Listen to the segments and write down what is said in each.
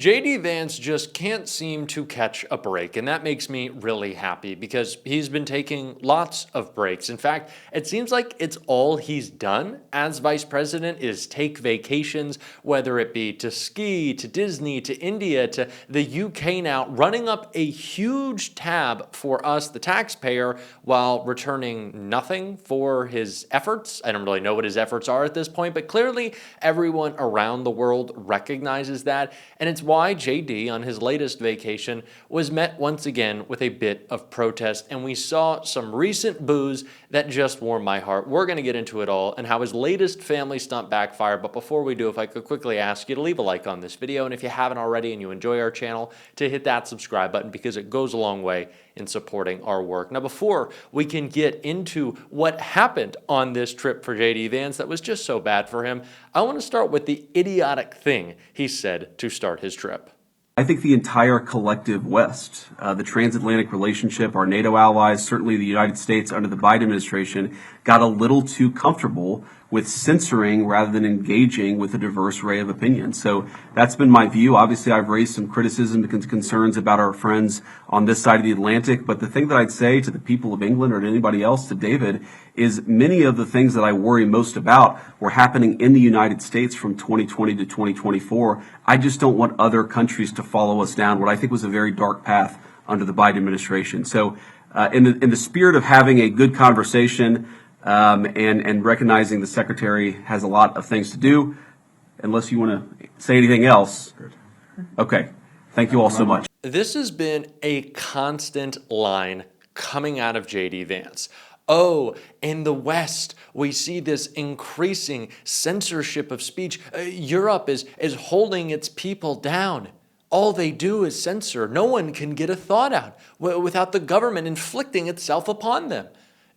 JD Vance just can't seem to catch a break, and that makes me really happy because he's been taking lots of breaks. In fact, it seems like it's all he's done as vice president is take vacations, whether it be to ski, to Disney, to India, to the UK now, running up a huge tab for us, the taxpayer, while returning nothing for his efforts. I don't really know what his efforts are at this point, but clearly everyone around the world recognizes that, and it's why JD on his latest vacation was met once again with a bit of protest, and we saw some recent boos that just warmed my heart. We're going to get into it all and how his latest family stunt backfired, but before we do, if I could quickly ask you to leave a like on this video, and if you haven't already and you enjoy our channel, to hit that subscribe button because it goes a long way in supporting our work. Now, before we can get into what happened on this trip for JD Vance that was just so bad for him, I want to start with the idiotic thing he said to start his trip. I think the entire collective West, the transatlantic relationship, our NATO allies, certainly the United States under the Biden administration, got a little too comfortable with censoring rather than engaging with a diverse array of opinions. So that's been my view. Obviously, I've raised some criticism and concerns about our friends on this side of the Atlantic. But the thing that I'd say to the people of England or to anybody else, to David, is many of the things that I worry most about were happening in the United States from 2020 to 2024. I just don't want other countries to follow us down what I think was a very dark path under the Biden administration. So in the spirit of having a good conversation, and recognizing the secretary has a lot of things to do, unless you want to say anything else. Okay. Thank you all so much. This has been a constant line coming out of JD Vance. Oh, in the West, we see this increasing censorship of speech. Europe is holding its people down. All they do is censor. No one can get a thought out without the government inflicting itself upon them.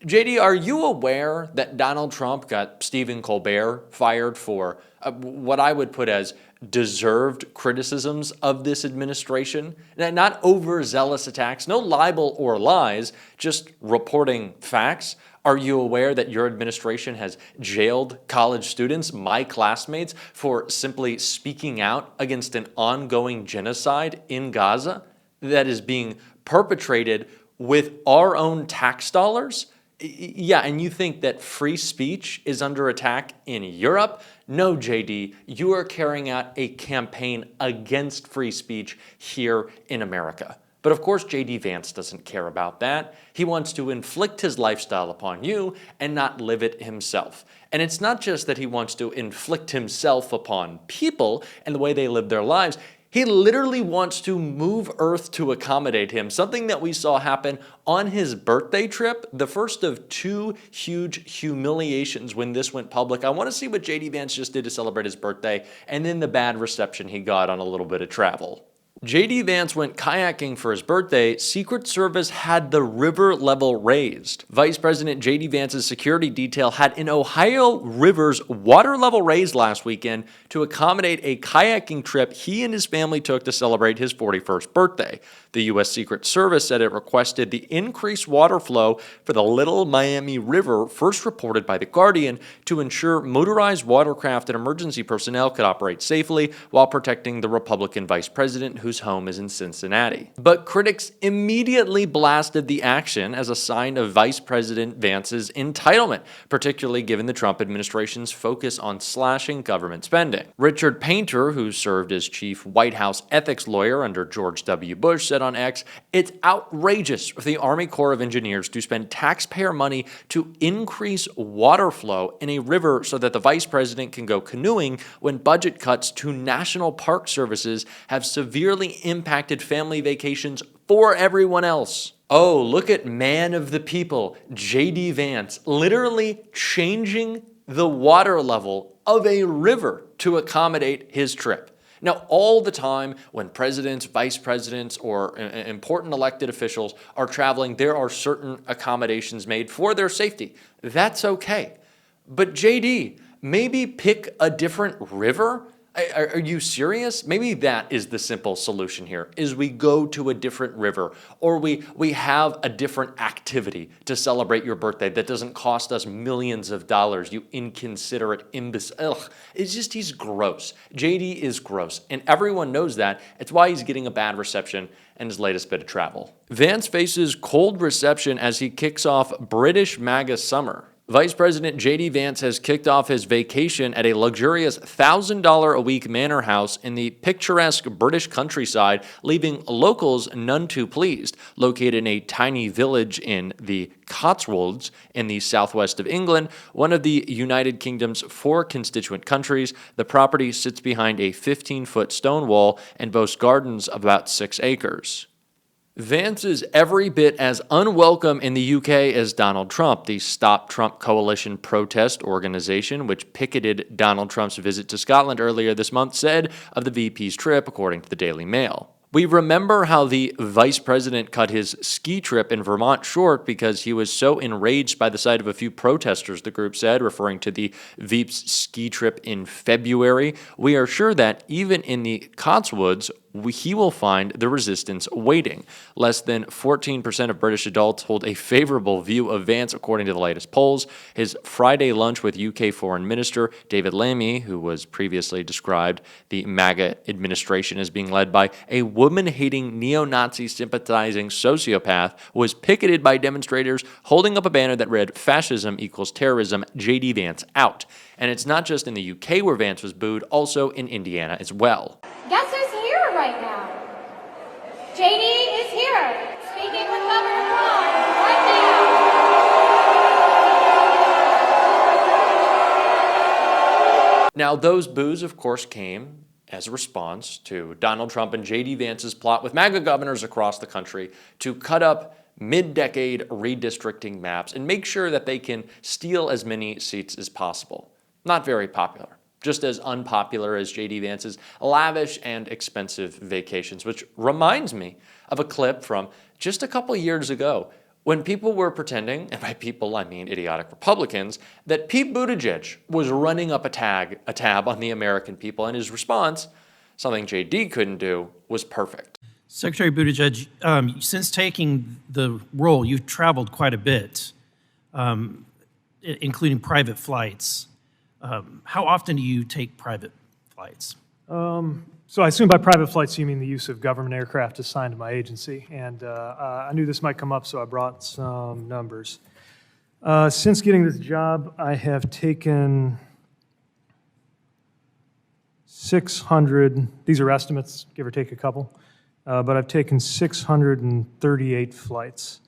JD, are you aware that Donald Trump got Stephen Colbert fired for what I would put as deserved criticisms of this administration? Not overzealous attacks, no libel or lies, just reporting facts. Are you aware that your administration has jailed college students, my classmates, for simply speaking out against an ongoing genocide in Gaza that is being perpetrated with our own tax dollars? Yeah, and you think that free speech is under attack in Europe? No, JD, you are carrying out a campaign against free speech here in America. But of course, JD Vance doesn't care about that. He wants to inflict his lifestyle upon you and not live it himself. And it's not just that he wants to inflict himself upon people and the way they live their lives. He literally wants to move Earth to accommodate him, something that we saw happen on his birthday trip, the first of two huge humiliations when this went public. I want to see what JD Vance just did to celebrate his birthday, and then the bad reception he got on a little bit of travel. JD Vance went kayaking for his birthday. Secret Service had the river level raised. Vice President JD Vance's security detail had an Ohio river's water level raised last weekend to accommodate a kayaking trip he and his family took to celebrate his 41st birthday. The U.S. Secret Service said it requested the increased water flow for the Little Miami River, first reported by The Guardian, to ensure motorized watercraft and emergency personnel could operate safely while protecting the Republican vice president whose home is in Cincinnati. But critics immediately blasted the action as a sign of Vice President Vance's entitlement, particularly given the Trump administration's focus on slashing government spending. Richard Painter, who served as chief White House ethics lawyer under George W. Bush, said on X, "It's outrageous for the Army Corps of Engineers to spend taxpayer money to increase water flow in a river so that the vice president can go canoeing when budget cuts to national park services have severely impacted family vacations for everyone else." Oh, look at man of the people, JD Vance, literally changing the water level of a river to accommodate his trip. Now, all the time when presidents, vice presidents, or important elected officials are traveling, there are certain accommodations made for their safety. That's okay. But JD, maybe pick a different river? Are you serious? Maybe that is the simple solution here, is we go to a different river, or we have a different activity to celebrate your birthday that doesn't cost us millions of dollars, you inconsiderate imbecile. Ugh, it's just, he's gross. JD is gross, and everyone knows that. It's why he's getting a bad reception in his latest bit of travel. Vance faces cold reception as he kicks off British MAGA summer. Vice President JD Vance has kicked off his vacation at a luxurious $1,000 a week manor house in the picturesque British countryside, leaving locals none too pleased. Located in a tiny village in the Cotswolds in the southwest of England, one of the United Kingdom's 4 constituent countries, the property sits behind a 15-foot stone wall and boasts gardens of about 6 acres. Vance is every bit as unwelcome in the UK as Donald Trump. The Stop Trump Coalition protest organization, which picketed Donald Trump's visit to Scotland earlier this month, said of the VP's trip, according to the Daily Mail. We remember how the vice president cut his ski trip in Vermont short because he was so enraged by the sight of a few protesters, the group said, referring to the Veep's ski trip in February. We are sure that even in the Cotswolds, he will find the resistance waiting. Less than 14% of British adults hold a favorable view of Vance, according to the latest polls. His Friday lunch with UK Foreign Minister David Lammy, who was previously described the MAGA administration as being led by a woman-hating, neo-Nazi sympathizing sociopath, was picketed by demonstrators holding up a banner that read, "Fascism equals terrorism, JD Vance out." And it's not just in the UK where Vance was booed, also in Indiana as well. Guess who's here right now? JD is here, speaking with Governor Braun right now. Now, those boos, of course, came as a response to Donald Trump and JD Vance's plot with MAGA governors across the country to cut up mid-decade redistricting maps and make sure that they can steal as many seats as possible. Not very popular. Just as unpopular as JD Vance's lavish and expensive vacations, which reminds me of a clip from just a couple years ago when people were pretending, and by people I mean idiotic Republicans, that Pete Buttigieg was running up a tab on the American people, and his response, something JD couldn't do, was perfect. Secretary Buttigieg, since taking the role, you've traveled quite a bit, including private flights. How often do you take private flights? So I assume by private flights you mean the use of government aircraft assigned to my agency, and I knew this might come up, so I brought some numbers. Since getting this job, I have taken 600, these are estimates, give or take a couple, but I've taken 638 flights.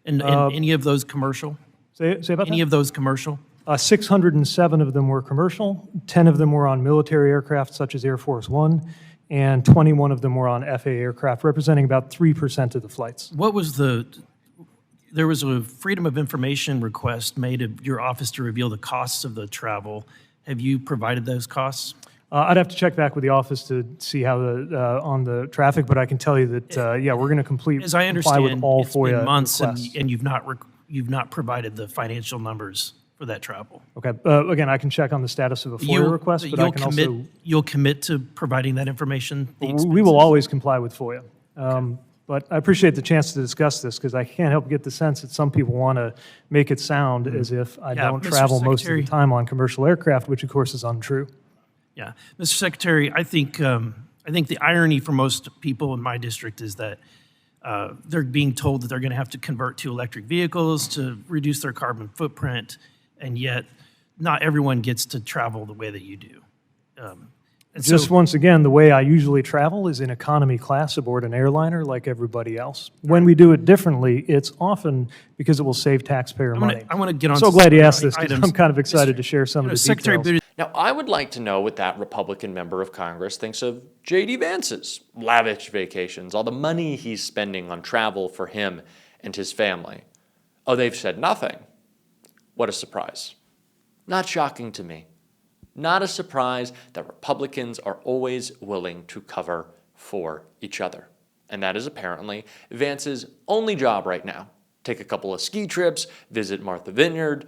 And any of those commercial? Say about that? Any of those commercial? 607 of them were commercial, 10 of them were on military aircraft such as Air Force One, and 21 of them were on FAA aircraft, representing about 3% of the flights. What was there was a Freedom of Information request made of your office to reveal the costs of the travel. Have you provided those costs? I'd have to check back with the office to see how on the traffic, but I can tell you that, yeah, we're going to comply with all FOIA As I understand, it's been months requests. and you've not provided the financial numbers for that travel. Okay. Again, I can check on the status of a FOIA request, but I can also... You'll commit to providing that information? We will always comply with FOIA. But I appreciate the chance to discuss this because I can't help but get the sense that some people want to make it sound as if I don't Mr. travel most of Secretary. the time on commercial aircraft, which of course is untrue. Yeah. Mr. Secretary, I think the irony for most people in my district is that they're being told that they're going to have to convert to electric vehicles to reduce their carbon footprint, and yet not everyone gets to travel the way that you do. Just once again, the way I usually travel is in economy class aboard an airliner like everybody else. When we do it differently, it's often because it will save taxpayer money. I want to get on. I'm so glad you asked this because items. I'm kind of excited to share some of the Secretary details. Now, I would like to know what that Republican member of Congress thinks of JD Vance's lavish vacations, all the money he's spending on travel for him and his family. Oh, they've said nothing. What a surprise. Not shocking to me. Not a surprise that Republicans are always willing to cover for each other. And that is apparently Vance's only job right now. Take a couple of ski trips, visit Martha's Vineyard,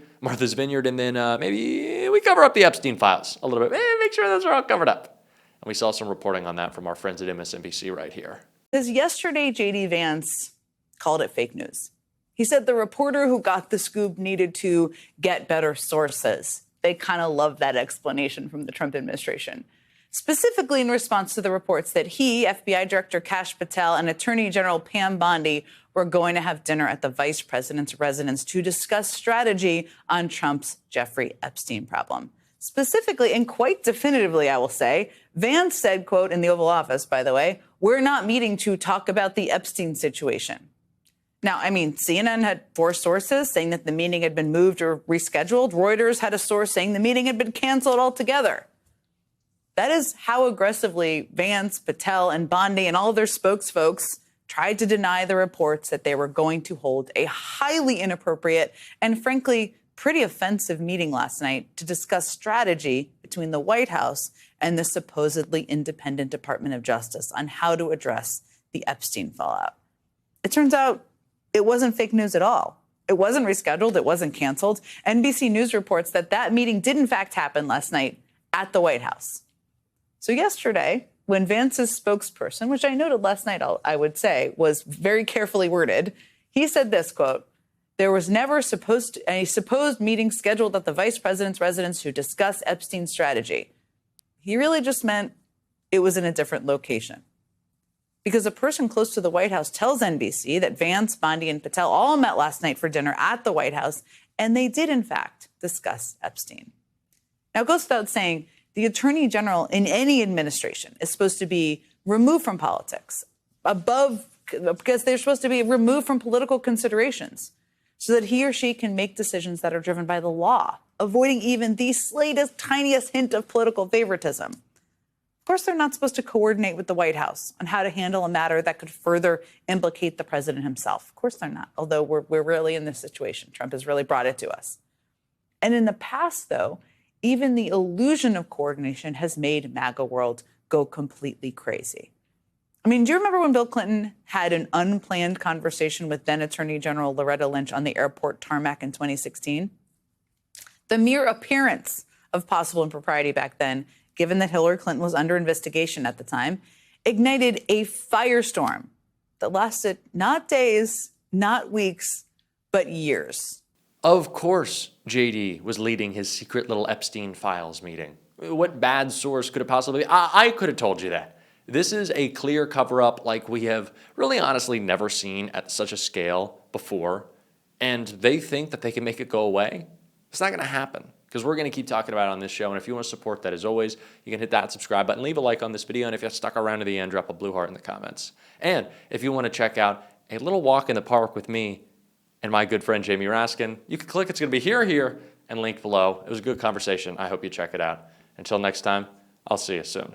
and then maybe we cover up the Epstein files a little bit. Make sure those are all covered up. And we saw some reporting on that from our friends at MSNBC right here. Because yesterday, JD Vance called it fake news. He said the reporter who got the scoop needed to get better sources. They kind of love that explanation from the Trump administration. Specifically in response to the reports that he, FBI Director Kash Patel, and Attorney General Pam Bondi were going to have dinner at the vice president's residence to discuss strategy on Trump's Jeffrey Epstein problem. Specifically, and quite definitively, I will say, Vance said, quote, in the Oval Office, by the way, "We're not meeting to talk about the Epstein situation." Now, I mean, CNN had 4 sources saying that the meeting had been moved or rescheduled. Reuters had a source saying the meeting had been canceled altogether. That is how aggressively Vance, Patel, and Bondi and all of their spokesfolks tried to deny the reports that they were going to hold a highly inappropriate and, frankly, pretty offensive meeting last night to discuss strategy between the White House and the supposedly independent Department of Justice on how to address the Epstein fallout. It turns out it wasn't fake news at all. It wasn't rescheduled. It wasn't canceled. NBC News reports that that meeting did, in fact, happen last night at the White House. So yesterday, when Vance's spokesperson, which I noted last night, I would say, was very carefully worded, he said this, quote, "There was never a supposed meeting scheduled at the vice president's residence to discuss Epstein's strategy." He really just meant it was in a different location. Because a person close to the White House tells NBC that Vance, Bondi, and Patel all met last night for dinner at the White House, and they did, in fact, discuss Epstein. Now, it goes without saying, the attorney general in any administration is supposed to be removed from politics, because they're supposed to be removed from political considerations so that he or she can make decisions that are driven by the law, avoiding even the slightest, tiniest hint of political favoritism. Of course, they're not supposed to coordinate with the White House on how to handle a matter that could further implicate the president himself. Of course they're not, although we're really in this situation. Trump has really brought it to us. And in the past, though, even the illusion of coordination has made MAGA world go completely crazy. I mean, do you remember when Bill Clinton had an unplanned conversation with then Attorney General Loretta Lynch on the airport tarmac in 2016? The mere appearance of possible impropriety back then, given that Hillary Clinton was under investigation at the time, ignited a firestorm that lasted not days, not weeks, but years. Of course, JD was leading his secret little Epstein files meeting. What bad source could it possibly be? I could have told you that. This is a clear cover-up like we have really honestly never seen at such a scale before. And they think that they can make it go away. It's not going to happen, because we're going to keep talking about it on this show. And if you want to support that, as always, you can hit that subscribe button, leave a like on this video, and if you're stuck around to the end, drop a blue heart in the comments. And if you want to check out a little walk in the park with me and my good friend Jamie Raskin, you can click. It's going to be here, and linked below. It was a good conversation. I hope you check it out. Until next time, I'll see you soon.